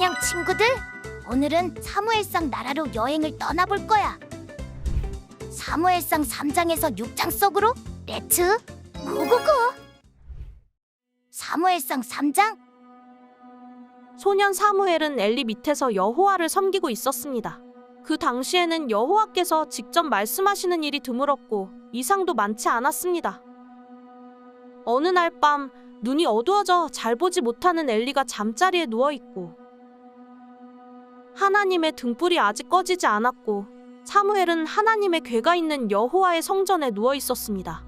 안녕 친구들! 오늘은 사무엘상 나라로 여행을 떠나볼 거야. 사무엘상 3장에서 6장 속으로 렛츠 고고고! 사무엘상 3장. 소년 사무엘은 엘리 밑에서 여호와를 섬기고 있었습니다. 그 당시에는 여호와께서 직접 말씀하시는 일이 드물었고 이상도 많지 않았습니다. 어느 날 밤 눈이 어두워져 잘 보지 못하는 엘리가 잠자리에 누워있고 하나님의 등불이 아직 꺼지지 않았고 사무엘은 하나님의 궤가 있는 여호와의 성전에 누워있었습니다.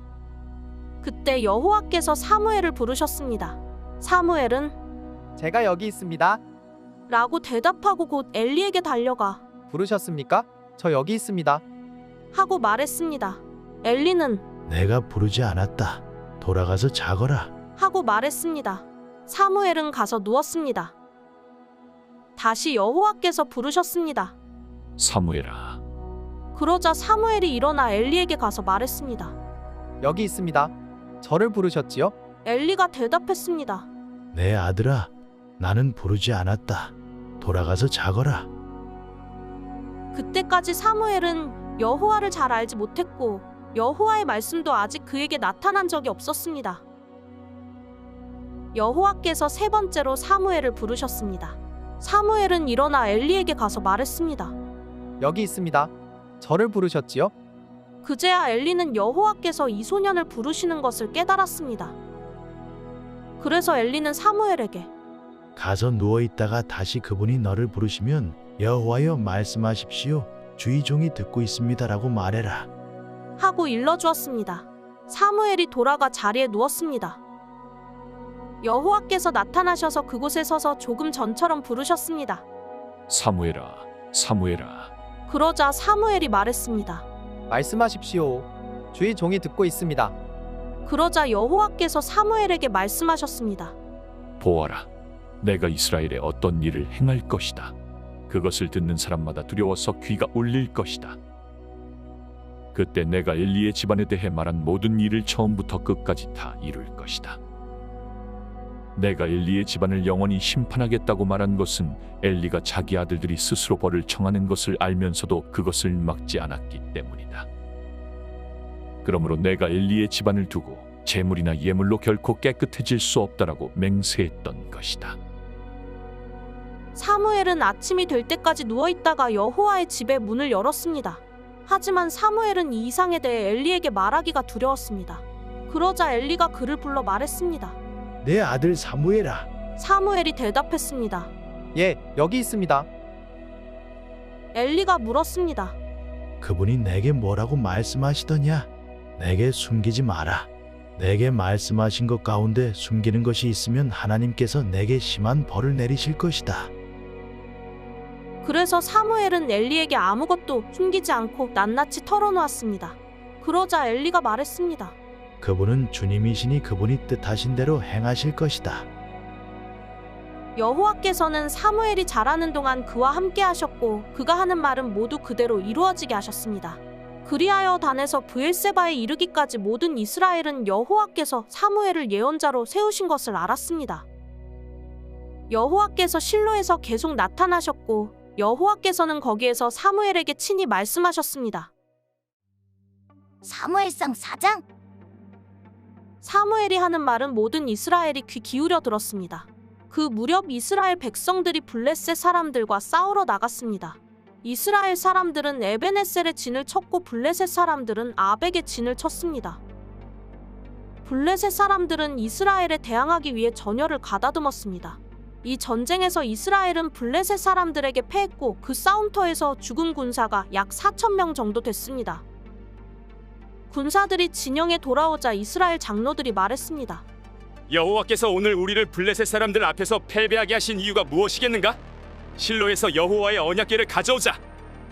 그때 여호와께서 사무엘을 부르셨습니다. 사무엘은 제가 여기 있습니다. 라고 대답하고 곧 엘리에게 달려가 부르셨습니까? 저 여기 있습니다. 하고 말했습니다. 엘리는 내가 부르지 않았다. 돌아가서 자거라. 하고 말했습니다. 사무엘은 가서 누웠습니다. 다시 여호와께서 부르셨습니다. 사무엘아, 그러자 사무엘이 일어나 엘리에게 가서 말했습니다. 여기 있습니다. 저를 부르셨지요? 엘리가 대답했습니다. 내 아들아, 나는 부르지 않았다. 돌아가서 자거라. 그때까지 사무엘은 여호와를 잘 알지 못했고 여호와의 말씀도 아직 그에게 나타난 적이 없었습니다. 여호와께서 세 번째로 사무엘을 부르셨습니다. 사무엘은 일어나 엘리에게 가서 말했습니다. 여기 있습니다. 저를 부르셨지요? 그제야 엘리는 여호와께서 이 소년을 부르시는 것을 깨달았습니다. 그래서 엘리는 사무엘에게 가서 누워있다가 다시 그분이 너를 부르시면 여호와여 말씀하십시오. 주의 종이 듣고 있습니다라고 말해라. 하고 일러주었습니다. 사무엘이 돌아가 자리에 누웠습니다. 여호와께서 나타나셔서 그곳에 서서 조금 전처럼 부르셨습니다. 사무엘아, 사무엘아. 그러자 사무엘이 말했습니다. 말씀하십시오. 주의 종이 듣고 있습니다. 그러자 여호와께서 사무엘에게 말씀하셨습니다. 보아라, 내가 이스라엘에 어떤 일을 행할 것이다. 그것을 듣는 사람마다 두려워서 귀가 울릴 것이다. 그때 내가 엘리의 집안에 대해 말한 모든 일을 처음부터 끝까지 다 이룰 것이다. 내가 엘리의 집안을 영원히 심판하겠다고 말한 것은 엘리가 자기 아들들이 스스로 벌을 청하는 것을 알면서도 그것을 막지 않았기 때문이다. 그러므로 내가 엘리의 집안을 두고 제물이나 예물로 결코 깨끗해질 수 없다라고 맹세했던 것이다. 사무엘은 아침이 될 때까지 누워있다가 여호와의 집의 문을 열었습니다. 하지만 사무엘은 이 이상에 대해 엘리에게 말하기가 두려웠습니다. 그러자 엘리가 그를 불러 말했습니다. 내 아들 사무엘아. 사무엘이 대답했습니다. 예, 여기 있습니다. 엘리가 물었습니다. 그분이 내게 뭐라고 말씀하시더냐? 내게 숨기지 마라. 내게 말씀하신 것 가운데 숨기는 것이 있으면 하나님께서 내게 심한 벌을 내리실 것이다. 그래서 사무엘은 엘리에게 아무것도 숨기지 않고 낱낱이 털어놓았습니다. 그러자 엘리가 말했습니다. 그분은 주님이시니 그분이 뜻하신 대로 행하실 것이다. 여호와께서는 사무엘이 자라는 동안 그와 함께 하셨고 그가 하는 말은 모두 그대로 이루어지게 하셨습니다. 그리하여 단에서 브엘세바에 이르기까지 모든 이스라엘은 여호와께서 사무엘을 예언자로 세우신 것을 알았습니다. 여호와께서 실로에서 계속 나타나셨고 여호와께서는 거기에서 사무엘에게 친히 말씀하셨습니다. 사무엘상 4장. 사무엘이 하는 말은 모든 이스라엘이 귀 기울여 들었습니다. 그 무렵 이스라엘 백성들이 블레셋 사람들과 싸우러 나갔습니다. 이스라엘 사람들은 에베네셀의 진을 쳤고 블레셋 사람들은 아벡의 진을 쳤습니다. 블레셋 사람들은 이스라엘에 대항하기 위해 전열을 가다듬었습니다. 이 전쟁에서 이스라엘은 블레셋 사람들에게 패했고 그 싸움터에서 죽은 군사가 약 4,000명 정도 됐습니다. 군사들이 진영에 돌아오자 이스라엘 장로들이 말했습니다. 여호와께서 오늘 우리를 블레셋 사람들 앞에서 패배하게 하신 이유가 무엇이겠는가? 실로에서 여호와의 언약궤를 가져오자.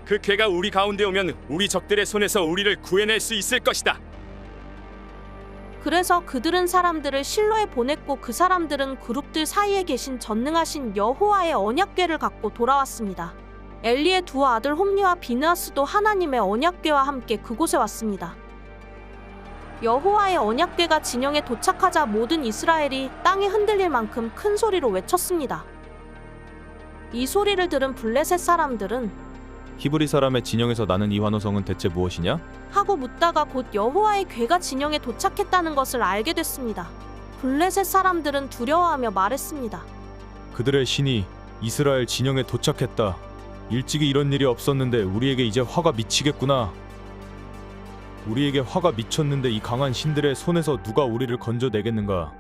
그 궤가 우리 가운데 오면 우리 적들의 손에서 우리를 구해낼 수 있을 것이다. 그래서 그들은 사람들을 실로에 보냈고 그 사람들은 그룹들 사이에 계신 전능하신 여호와의 언약궤를 갖고 돌아왔습니다. 엘리의 두 아들 홈리와 비느하스도 하나님의 언약궤와 함께 그곳에 왔습니다. 여호와의 언약궤가 진영에 도착하자 모든 이스라엘이 땅이 흔들릴 만큼 큰 소리로 외쳤습니다. 이 소리를 들은 블레셋 사람들은 히브리 사람의 진영에서 나는 이 환호성은 대체 무엇이냐? 하고 묻다가 곧 여호와의 궤가 진영에 도착했다는 것을 알게 됐습니다. 블레셋 사람들은 두려워하며 말했습니다. 그들의 신이 이스라엘 진영에 도착했다. 일찍이 이런 일이 없었는데 우리에게 이제 화가 미치겠구나. 우리에게 화가 미쳤는데 이 강한 신들의 손에서 누가 우리를 건져내겠는가?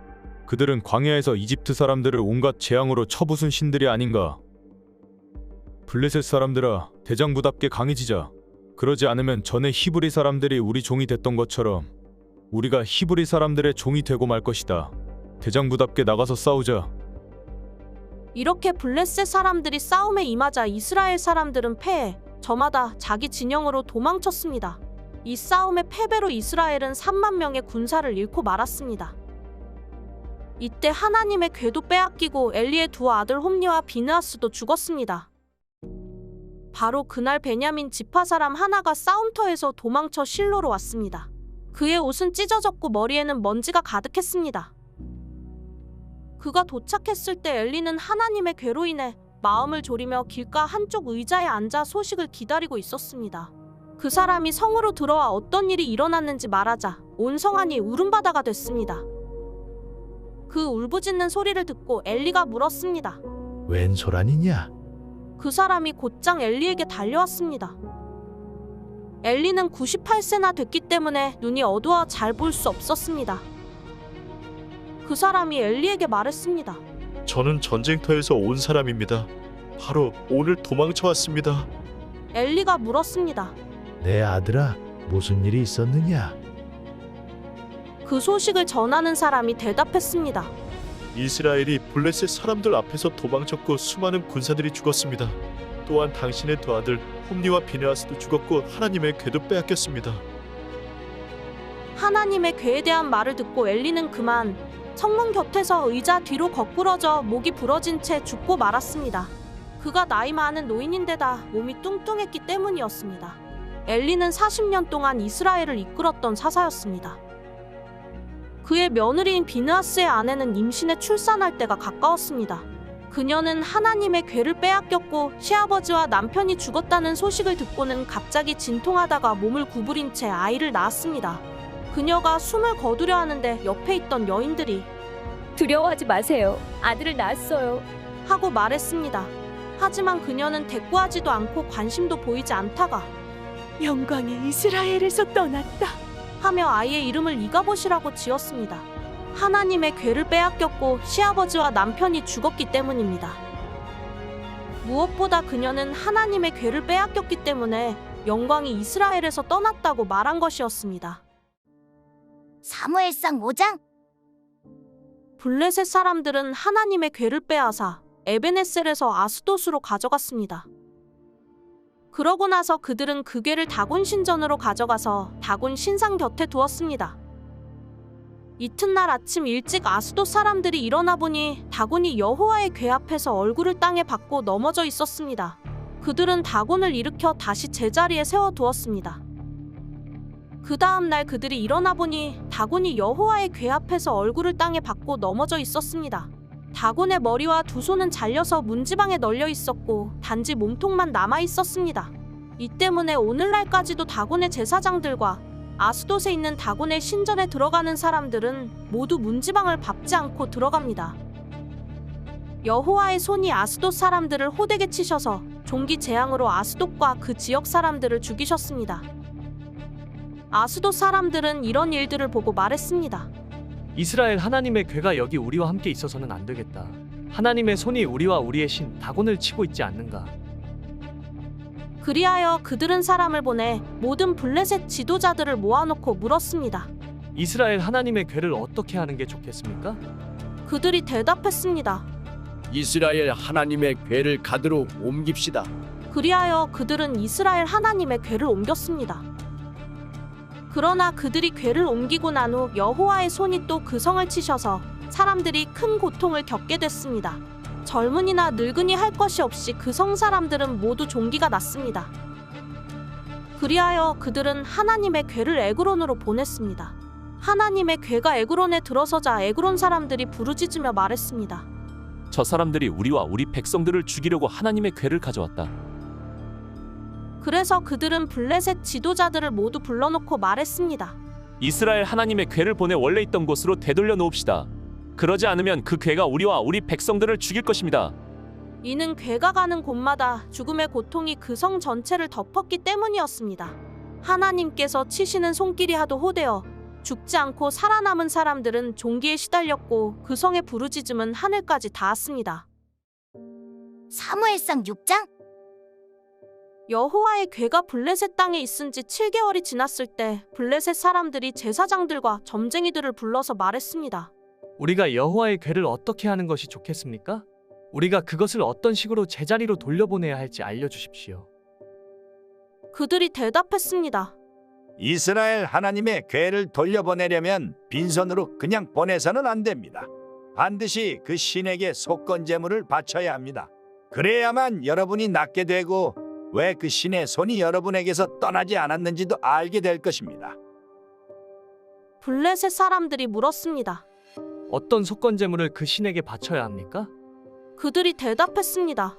그들은 광야에서 이집트 사람들을 온갖 재앙으로 쳐부순 신들이 아닌가? 블레셋 사람들아, 대장부답게 강해지자. 그러지 않으면 전에 히브리 사람들이 우리 종이 됐던 것처럼 우리가 히브리 사람들의 종이 되고 말 것이다. 대장부답게 나가서 싸우자. 이렇게 블레셋 사람들이 싸움에 임하자 이스라엘 사람들은 패해 저마다 자기 진영으로 도망쳤습니다. 이 싸움의 패배로 이스라엘은 3만 명의 군사를 잃고 말았습니다. 이때 하나님의 궤도 빼앗기고 엘리의 두 아들 홈리와 비느하스도 죽었습니다. 바로 그날 베냐민 지파 사람 하나가 싸움터에서 도망쳐 실로로 왔습니다. 그의 옷은 찢어졌고 머리에는 먼지가 가득했습니다. 그가 도착했을 때 엘리는 하나님의 궤로 인해 마음을 졸이며 길가 한쪽 의자에 앉아 소식을 기다리고 있었습니다. 그 사람이 성으로 들어와 어떤 일이 일어났는지 말하자 온 성안이 울음바다가 됐습니다. 그 울부짖는 소리를 듣고 엘리가 물었습니다. 웬 소란이냐? 그 사람이 곧장 엘리에게 달려왔습니다. 엘리는 98세나 됐기 때문에 눈이 어두워 잘 볼 수 없었습니다. 그 사람이 엘리에게 말했습니다. 저는 전쟁터에서 온 사람입니다. 바로 오늘 도망쳐 왔습니다. 엘리가 물었습니다. 내 아들아, 무슨 일이 있었느냐? 그 소식을 전하는 사람이 대답했습니다. 이스라엘이 블레셋 사람들 앞에서 도망쳤고 수많은 군사들이 죽었습니다. 또한 당신의 두 아들 홈리와 비느하스도 죽었고 하나님의 궤도 빼앗겼습니다. 하나님의 궤에 대한 말을 듣고 엘리는 그만 성문 곁에서 의자 뒤로 거꾸러져 목이 부러진 채 죽고 말았습니다. 그가 나이 많은 노인인데다 몸이 뚱뚱했기 때문이었습니다. 엘리는 40년 동안 이스라엘을 이끌었던 사사였습니다. 그의 며느리인 비느하스의 아내는 임신해 출산할 때가 가까웠습니다. 그녀는 하나님의 궤를 빼앗겼고 시아버지와 남편이 죽었다는 소식을 듣고는 갑자기 진통하다가 몸을 구부린 채 아이를 낳았습니다. 그녀가 숨을 거두려 하는데 옆에 있던 여인들이 두려워하지 마세요. 아들을 낳았어요. 하고 말했습니다. 하지만 그녀는 대꾸하지도 않고 관심도 보이지 않다가 영광이 이스라엘에서 떠났다. 하며 아이의 이름을 이가봇이라고 지었습니다. 하나님의 궤를 빼앗겼고 시아버지와 남편이 죽었기 때문입니다. 무엇보다 그녀는 하나님의 궤를 빼앗겼기 때문에 영광이 이스라엘에서 떠났다고 말한 것이었습니다. 사무엘상 5장. 블레셋 사람들은 하나님의 궤를 빼앗아 에베네셀에서 아스돗으로 가져갔습니다. 그러고 나서 그들은 그 궤를 다곤 신전으로 가져가서 다곤 신상 곁에 두었습니다. 이튿날 아침 일찍 아스돗 사람들이 일어나 보니 다곤이 여호와의 궤 앞에서 얼굴을 땅에 박고 넘어져 있었습니다. 그들은 다곤을 일으켜 다시 제자리에 세워두었습니다. 그 다음 날 그들이 일어나 보니 다곤이 여호와의 궤 앞에서 얼굴을 땅에 박고 넘어져 있었습니다. 다곤의 머리와 두 손은 잘려서 문지방에 널려 있었고 단지 몸통만 남아 있었습니다. 이 때문에 오늘날까지도 다곤의 제사장들과 아스돗에 있는 다곤의 신전에 들어가는 사람들은 모두 문지방을 밟지 않고 들어갑니다. 여호와의 손이 아스돗 사람들을 호되게 치셔서 종기 재앙으로 아스돗과 그 지역 사람들을 죽이셨습니다. 아스돗 사람들은 이런 일들을 보고 말했습니다. 이스라엘 하나님의 궤가 여기 우리와 함께 있어서는 안 되겠다. 하나님의 손이 우리와 우리의 신 다곤을 치고 있지 않는가. 그리하여 그들은 사람을 보내 모든 블레셋 지도자들을 모아놓고 물었습니다. 이스라엘 하나님의 궤를 어떻게 하는 게 좋겠습니까? 그들이 대답했습니다. 이스라엘 하나님의 궤를 가드로 옮깁시다. 그리하여 그들은 이스라엘 하나님의 궤를 옮겼습니다. 그러나 그들이 궤를 옮기고 난 후 여호와의 손이 또 그 성을 치셔서 사람들이 큰 고통을 겪게 됐습니다. 젊은이나 늙은이 할 것이 없이 그 성 사람들은 모두 종기가 났습니다. 그리하여 그들은 하나님의 궤를 에그론으로 보냈습니다. 하나님의 궤가 에그론에 들어서자 에그론 사람들이 부르짖으며 말했습니다. 저 사람들이 우리와 우리 백성들을 죽이려고 하나님의 궤를 가져왔다. 그래서 그들은 블레셋 지도자들을 모두 불러놓고 말했습니다. 이스라엘 하나님의 궤를 보내 원래 있던 곳으로 되돌려 놓읍시다. 그러지 않으면 그 궤가 우리와 우리 백성들을 죽일 것입니다. 이는 궤가 가는 곳마다 죽음의 고통이 그 성 전체를 덮었기 때문이었습니다. 하나님께서 치시는 손길이 하도 호되어 죽지 않고 살아남은 사람들은 종기에 시달렸고 그 성의 부르짖음은 하늘까지 닿았습니다. 사무엘상 6장? 여호와의 궤가 블레셋 땅에 있은 지 7개월이 지났을 때 블레셋 사람들이 제사장들과 점쟁이들을 불러서 말했습니다. 우리가 여호와의 궤를 어떻게 하는 것이 좋겠습니까? 우리가 그것을 어떤 식으로 제자리로 돌려보내야 할지 알려주십시오. 그들이 대답했습니다. 이스라엘 하나님의 궤를 돌려보내려면 빈손으로 그냥 보내서는 안 됩니다. 반드시 그 신에게 속건 제물을 바쳐야 합니다. 그래야만 여러분이 낫게 되고 왜 그 신의 손이 여러분에게서 떠나지 않았는지도 알게 될 것입니다. 블레셋 사람들이 물었습니다. 어떤 속건 제물을 그 신에게 바쳐야 합니까? 그들이 대답했습니다.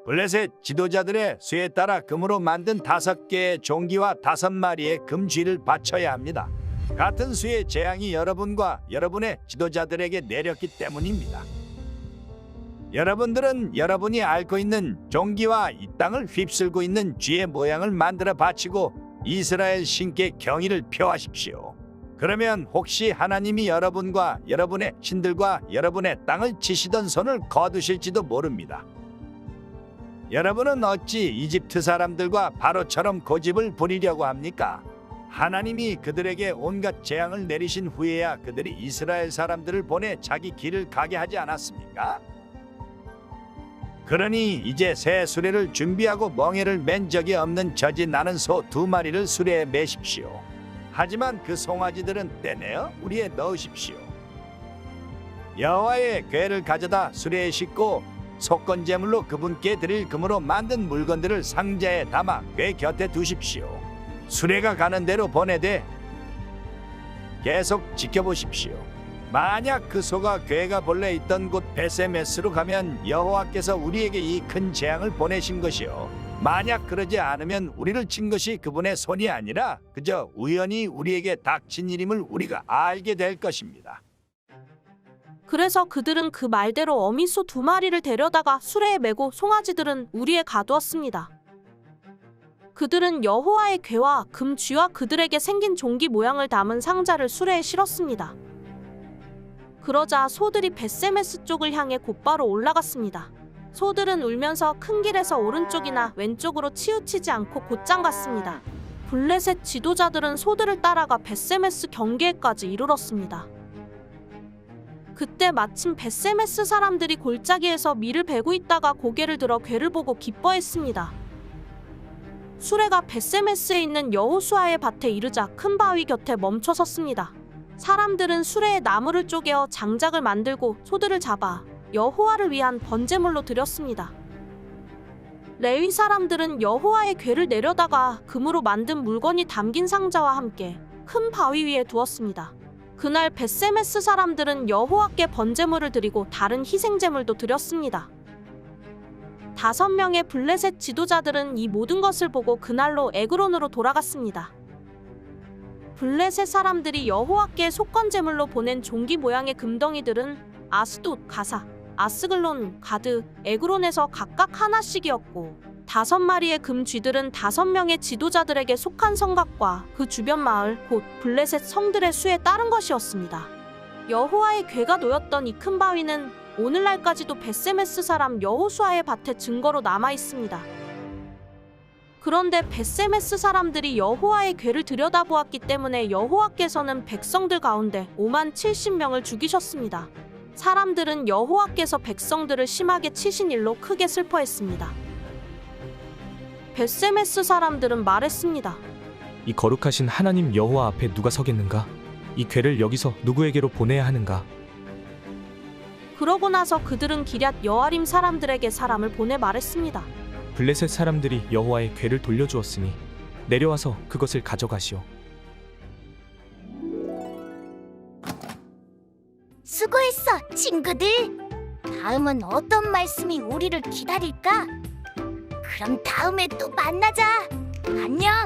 블레셋 지도자들의 수에 따라 금으로 만든 5개의 종기와 5마리의 금쥐를 바쳐야 합니다. 같은 수의 재앙이 여러분과 여러분의 지도자들에게 내렸기 때문입니다. 여러분들은 여러분이 앓고 있는 종기와 이 땅을 휩쓸고 있는 쥐의 모양을 만들어 바치고 이스라엘 신께 경의를 표하십시오. 그러면 혹시 하나님이 여러분과 여러분의 신들과 여러분의 땅을 치시던 손을 거두실지도 모릅니다. 여러분은 어찌 이집트 사람들과 바로처럼 고집을 부리려고 합니까? 하나님이 그들에게 온갖 재앙을 내리신 후에야 그들이 이스라엘 사람들을 보내 자기 길을 가게 하지 않았습니까? 그러니 이제 새 수레를 준비하고 멍에를 맨 적이 없는 젖이 나는 소 2마리를 수레에 매십시오. 하지만 그 송아지들은 떼내어 우리에 넣으십시오. 여호와의 궤를 가져다 수레에 싣고 속건 제물로 그분께 드릴 금으로 만든 물건들을 상자에 담아 궤 곁에 두십시오. 수레가 가는 대로 보내되 계속 지켜보십시오. 만약 그 소가 궤가 본래 있던 곳 베세메스로 가면 여호와께서 우리에게 이 큰 재앙을 보내신 것이요. 만약 그러지 않으면 우리를 친 것이 그분의 손이 아니라 그저 우연히 우리에게 닥친 일임을 우리가 알게 될 것입니다. 그래서 그들은 그 말대로 어미소 2마리를 데려다가 수레에 메고 송아지들은 우리에 가두었습니다. 그들은 여호와의 궤와 금쥐와 그들에게 생긴 종기 모양을 담은 상자를 수레에 실었습니다. 그러자 소들이 벳세메스 쪽을 향해 곧바로 올라갔습니다. 소들은 울면서 큰 길에서 오른쪽이나 왼쪽으로 치우치지 않고 곧장 갔습니다. 블레셋 지도자들은 소들을 따라가 벳세메스 경계에까지 이르렀습니다. 그때 마침 벳세메스 사람들이 골짜기에서 밀을 베고 있다가 고개를 들어 궤를 보고 기뻐했습니다. 수레가 벳세메스에 있는 여호수아의 밭에 이르자 큰 바위 곁에 멈춰 섰습니다. 사람들은 수레에 나무를 쪼개어 장작을 만들고 소들을 잡아 여호와를 위한 번제물로 드렸습니다. 레위 사람들은 여호와의 궤를 내려다가 금으로 만든 물건이 담긴 상자와 함께 큰 바위 위에 두었습니다. 그날 벳세메스 사람들은 여호와께 번제물을 드리고 다른 희생제물도 드렸습니다. 5명의 블레셋 지도자들은 이 모든 것을 보고 그날로 에그론으로 돌아갔습니다. 블레셋 사람들이 여호와께 속건제물로 보낸 종기 모양의 금덩이들은 아스돗, 가사, 아스글론, 가드, 에그론에서 각각 하나씩이었고 5마리의 금쥐들은 5명의 지도자들에게 속한 성곽과 그 주변 마을 곧 블레셋 성들의 수에 따른 것이었습니다. 여호와의 궤가 놓였던 이 큰 바위는 오늘날까지도 벳세메스 사람 여호수아의 밭에 증거로 남아 있습니다. 그런데 벳세메스 사람들이 여호와의 궤를 들여다보았기 때문에 여호와께서는 백성들 가운데 5만 70명을 죽이셨습니다. 사람들은 여호와께서 백성들을 심하게 치신 일로 크게 슬퍼했습니다. 벳세메스 사람들은 말했습니다. 이 거룩하신 하나님 여호와 앞에 누가 서겠는가? 이 궤를 여기서 누구에게로 보내야 하는가? 그러고 나서 그들은 기럇 여아림 사람들에게 사람을 보내 말했습니다. 블레셋 사람들이 여호와의 궤를 돌려주었으니 내려와서 그것을 가져가시오. 수고했어, 친구들. 다음은 어떤 말씀이 우리를 기다릴까? 그럼 다음에 또 만나자. 안녕.